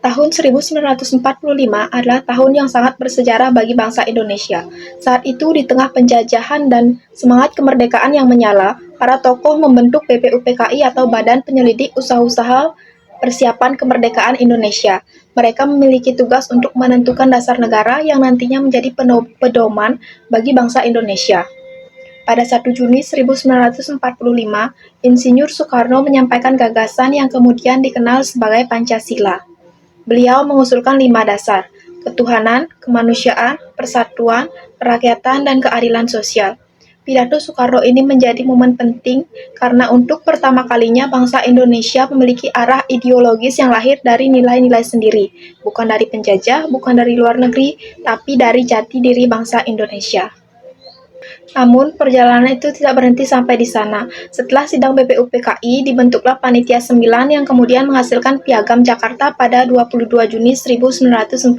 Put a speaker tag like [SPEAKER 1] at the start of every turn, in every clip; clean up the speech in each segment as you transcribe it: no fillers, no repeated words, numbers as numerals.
[SPEAKER 1] Tahun 1945 adalah tahun yang sangat bersejarah bagi bangsa Indonesia. Saat itu, di tengah penjajahan dan semangat kemerdekaan yang menyala, para tokoh membentuk BPUPKI atau Badan Penyelidik Usaha-Usaha Persiapan Kemerdekaan Indonesia. Mereka memiliki tugas untuk menentukan dasar negara yang nantinya menjadi pedoman bagi bangsa Indonesia. Pada 1 Juni 1945, Insinyur Soekarno menyampaikan gagasan yang kemudian dikenal sebagai Pancasila. Beliau mengusulkan 5 dasar: ketuhanan, kemanusiaan, persatuan, kerakyatan, dan keadilan sosial. Pidato Soekarno ini menjadi momen penting karena untuk pertama kalinya bangsa Indonesia memiliki arah ideologis yang lahir dari nilai-nilai sendiri, bukan dari penjajah, bukan dari luar negeri, tapi dari jati diri bangsa Indonesia. Namun, perjalanan itu tidak berhenti sampai di sana. Setelah sidang BPUPKI, dibentuklah Panitia 9 yang kemudian menghasilkan Piagam Jakarta pada 22 Juni 1945.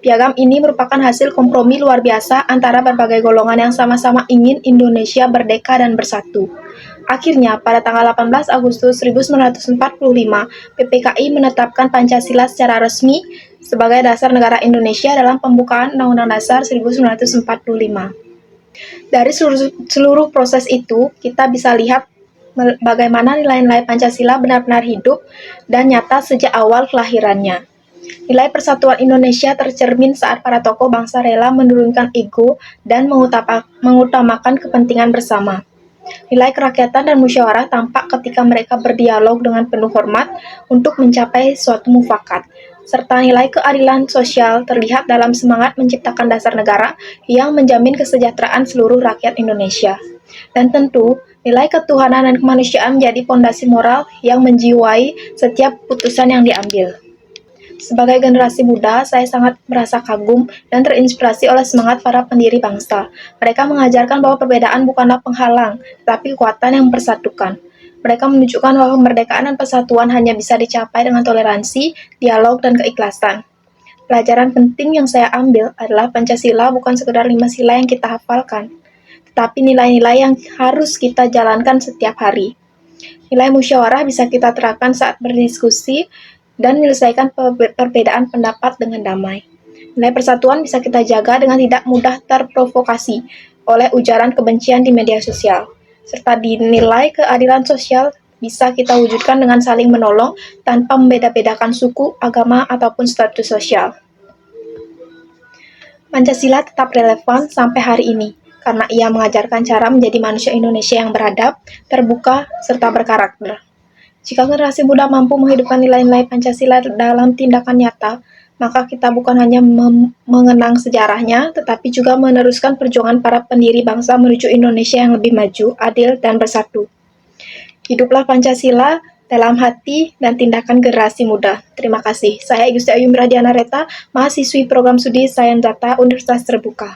[SPEAKER 1] Piagam ini merupakan hasil kompromi luar biasa antara berbagai golongan yang sama-sama ingin Indonesia merdeka dan bersatu. Akhirnya, pada tanggal 18 Agustus 1945, PPKI menetapkan Pancasila secara resmi sebagai dasar negara Indonesia dalam pembukaan Undang-Undang Dasar 1945. Dari seluruh proses itu, kita bisa lihat bagaimana nilai-nilai Pancasila benar-benar hidup dan nyata sejak awal kelahirannya. Nilai persatuan Indonesia tercermin saat para tokoh bangsa rela menurunkan ego dan mengutamakan kepentingan bersama. Nilai kerakyatan dan musyawarah tampak ketika mereka berdialog dengan penuh hormat untuk mencapai suatu mufakat, serta nilai keadilan sosial terlihat dalam semangat menciptakan dasar negara yang menjamin kesejahteraan seluruh rakyat Indonesia. Dan tentu, nilai ketuhanan dan kemanusiaan menjadi fondasi moral yang menjiwai setiap putusan yang diambil. Sebagai generasi muda, saya sangat merasa kagum dan terinspirasi oleh semangat para pendiri bangsa. Mereka mengajarkan bahwa perbedaan bukanlah penghalang, tetapi kekuatan yang mempersatukan. Mereka menunjukkan bahwa kemerdekaan dan persatuan hanya bisa dicapai dengan toleransi, dialog, dan keikhlasan. Pelajaran penting yang saya ambil adalah Pancasila bukan sekedar 5 sila yang kita hafalkan, tetapi nilai-nilai yang harus kita jalankan setiap hari. Nilai musyawarah bisa kita terapkan saat berdiskusi dan menyelesaikan perbedaan pendapat dengan damai. Nilai persatuan bisa kita jaga dengan tidak mudah terprovokasi oleh ujaran kebencian di media sosial. Serta dinilai keadilan sosial bisa kita wujudkan dengan saling menolong tanpa membeda-bedakan suku, agama, ataupun status sosial. Pancasila tetap relevan sampai hari ini karena ia mengajarkan cara menjadi manusia Indonesia yang beradab, terbuka, serta berkarakter. Jika generasi muda mampu menghidupkan nilai-nilai Pancasila dalam tindakan nyata, maka kita bukan hanya mengenang sejarahnya, tetapi juga meneruskan perjuangan para pendiri bangsa menuju Indonesia yang lebih maju, adil, dan bersatu. Hiduplah Pancasila dalam hati dan tindakan generasi muda. Terima kasih. Saya Gusti Ayu Miradiana Reta, mahasiswi program studi Sains Data Universitas Terbuka.